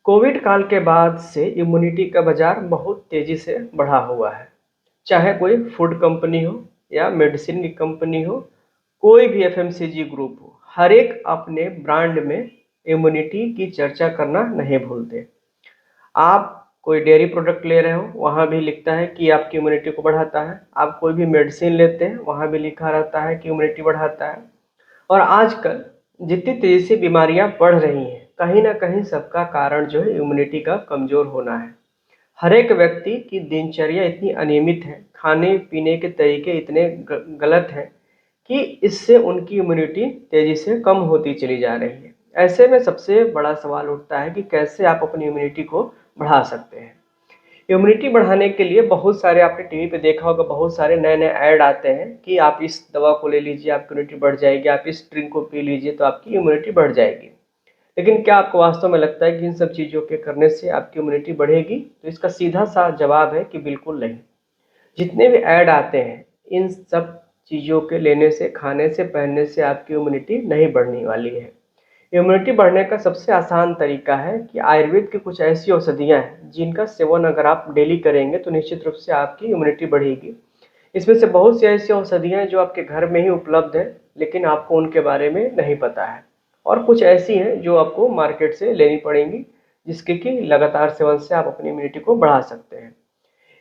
Covid काल के बाद से इम्यूनिटी का बाजार बहुत तेजी से बढ़ा हुआ है। चाहे कोई फूड कंपनी हो या मेडिसिन की कंपनी हो, कोई भी एफएमसीजी ग्रुप हो, हर एक अपने ब्रांड में इम्यूनिटी की चर्चा करना नहीं भूलते। आप कोई डेयरी प्रोडक्ट ले रहे हो, वहाँ भी लिखता है कि आपकी इम्यूनिटी को बढ़ाता है। आप कोई भी मेडिसिन लेते हैं, वहाँ भी लिखा रहता है कि इम्यूनिटी बढ़ाता है। और आजकल जितनी तेजी से बीमारियां बढ़ रही हैं, कहीं ना कहीं सबका कारण जो है इम्यूनिटी का कमजोर होना है। हर एक व्यक्ति की दिनचर्या इतनी अनियमित है, खाने पीने के तरीके इतने गलत हैं कि इससे उनकी इम्यूनिटी तेजी से कम होती चली जा रही है। ऐसे में सबसे बड़ा सवाल उठता है कि कैसे आप अपनी इम्यूनिटी को बढ़ा सकते हैं। इम्यूनिटी बढ़ाने के लिए बहुत सारे, आपने टीवी पे देखा होगा, बहुत सारे नए नए ऐड आते हैं कि आप इस दवा को ले लीजिए, आपकी इम्यूनिटी बढ़ जाएगी, आप इस ड्रिंक को पी लीजिए तो आपकी इम्यूनिटी बढ़ जाएगी। लेकिन क्या आपको वास्तव में लगता है कि इन सब चीज़ों के करने से आपकी इम्यूनिटी बढ़ेगी? तो इसका सीधा सा जवाब है कि बिल्कुल नहीं। जितने भी ऐड आते हैं, इन सब चीज़ों के लेने से, खाने से, पहनने से आपकी इम्यूनिटी नहीं बढ़ने वाली है। इम्यूनिटी बढ़ने का सबसे आसान तरीका है कि आयुर्वेद की कुछ ऐसी औषधियाँ हैं जिनका सेवन अगर आप डेली करेंगे तो निश्चित रूप से आपकी इम्यूनिटी बढ़ेगी। इसमें से बहुत सी ऐसी औषधियाँ हैं जो आपके घर में ही उपलब्ध है, लेकिन आपको उनके बारे में नहीं पता है। और कुछ ऐसी हैं जो आपको मार्केट से लेनी पड़ेंगी, जिसके कि लगातार सेवन से आप अपनी इम्यूनिटी को बढ़ा सकते हैं।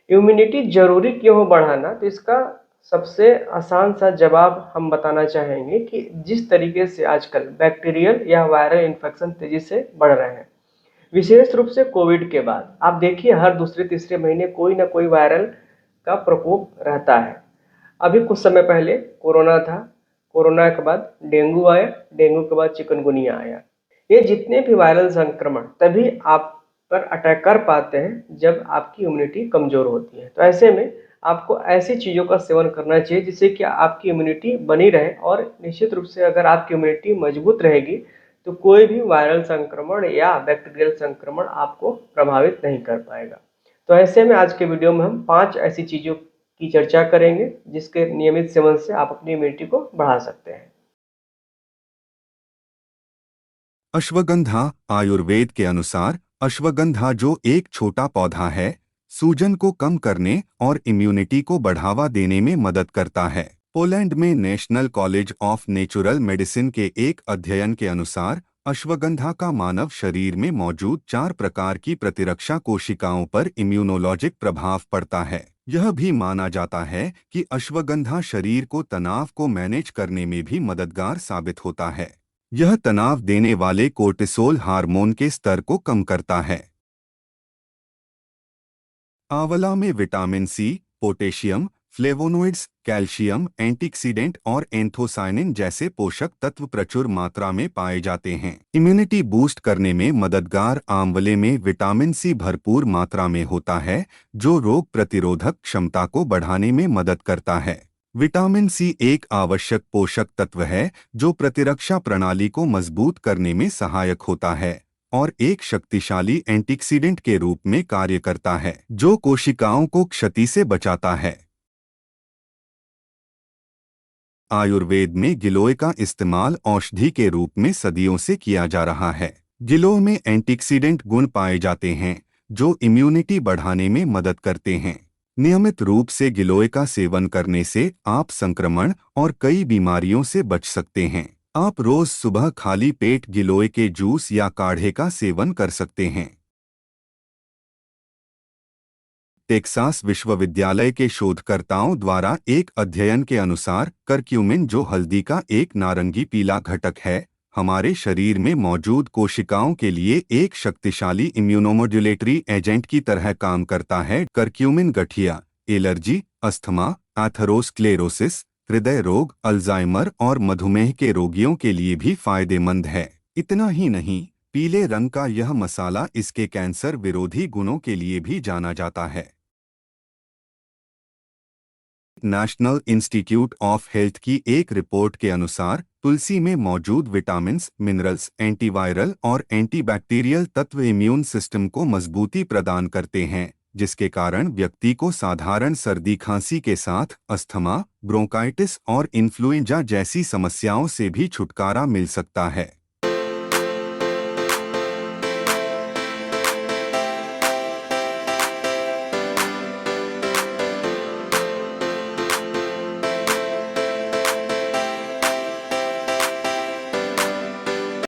इम्यूनिटी ज़रूरी क्यों हो बढ़ाना? तो इसका सबसे आसान सा जवाब हम बताना चाहेंगे कि जिस तरीके से आजकल बैक्टीरियल या वायरल इन्फेक्शन तेज़ी से बढ़ रहे हैं, विशेष रूप से कोविड के बाद आप देखिए हर दूसरे तीसरे महीने कोई ना कोई वायरल का प्रकोप रहता है। अभी कुछ समय पहले कोरोना था, कोरोना के बाद डेंगू आया, डेंगू के बाद चिकनगुनिया आया। ये जितने भी वायरल संक्रमण तभी आप पर अटैक कर पाते हैं जब आपकी इम्यूनिटी कमज़ोर होती है। तो ऐसे में आपको ऐसी चीज़ों का सेवन करना चाहिए जिससे कि आपकी इम्यूनिटी बनी रहे, और निश्चित रूप से अगर आपकी इम्यूनिटी मजबूत रहेगी तो कोई भी वायरल संक्रमण या बैक्टीरियल संक्रमण आपको प्रभावित नहीं कर पाएगा। तो ऐसे में आज के वीडियो में हम 5 ऐसी चीज़ों की चर्चा करेंगे जिसके नियमित सेवन से आप अपनी इम्यूनिटी को बढ़ा सकते हैं। अश्वगंधा। आयुर्वेद के अनुसार अश्वगंधा जो एक छोटा पौधा है, सूजन को कम करने और इम्यूनिटी को बढ़ावा देने में मदद करता है। पोलैंड में national college of natural medicine के एक अध्ययन के अनुसार अश्वगंधा का मानव शरीर में मौजूद 4 प्रकार की प्रतिरक्षा कोशिकाओं पर इम्यूनोलॉजिक प्रभाव पड़ता है। यह भी माना जाता है कि अश्वगंधा शरीर को तनाव को मैनेज करने में भी मददगार साबित होता है। यह तनाव देने वाले कोर्टिसोल हार्मोन के स्तर को कम करता है। आंवला में vitamin C, potassium, flavonoids, calcium, antioxidant और एंथोसायनिन जैसे पोषक तत्व प्रचुर मात्रा में पाए जाते हैं। इम्यूनिटी बूस्ट करने में मददगार आंवले में विटामिन सी भरपूर मात्रा में होता है, जो रोग प्रतिरोधक क्षमता को बढ़ाने में मदद करता है। विटामिन सी एक आवश्यक पोषक तत्व है जो प्रतिरक्षा प्रणाली को मजबूत करने में सहायक होता है और एक शक्तिशाली एंटीऑक्सीडेंट के रूप में कार्य करता है, जो कोशिकाओं को क्षति से बचाता है। आयुर्वेद में गिलोय का इस्तेमाल औषधि के रूप में सदियों से किया जा रहा है। गिलोय में एंटीऑक्सीडेंट गुण पाए जाते हैं जो इम्यूनिटी बढ़ाने में मदद करते हैं। नियमित रूप से गिलोय का सेवन करने से आप संक्रमण और कई बीमारियों से बच सकते हैं। आप रोज सुबह खाली पेट गिलोय के जूस या काढ़े का सेवन कर सकते हैं। टेक्सास विश्वविद्यालय के शोधकर्ताओं द्वारा एक अध्ययन के अनुसार करक्यूमिन, जो हल्दी का एक नारंगी पीला घटक है, हमारे शरीर में मौजूद कोशिकाओं के लिए एक शक्तिशाली इम्यूनोमोड्यूलेटरी एजेंट की तरह काम करता है। करक्यूमिन गठिया, एलर्जी, अस्थमा, एथेरोस्क्लेरोसिस, हृदय रोग, अल्जाइमर और मधुमेह के रोगियों के लिए भी फायदेमंद है। इतना ही नहीं, पीले रंग का यह मसाला इसके कैंसर विरोधी गुणों के लिए भी जाना जाता है। नेशनल इंस्टीट्यूट ऑफ हेल्थ की एक रिपोर्ट के अनुसार तुलसी में मौजूद विटामिन्स, मिनरल्स, एंटीवायरल और एंटीबैक्टीरियल तत्व इम्यून सिस्टम को मजबूती प्रदान करते हैं, जिसके कारण व्यक्ति को साधारण सर्दी खांसी के साथ अस्थमा, ब्रोंकाइटिस और इन्फ्लुएंजा जैसी समस्याओं से भी छुटकारा मिल सकता है।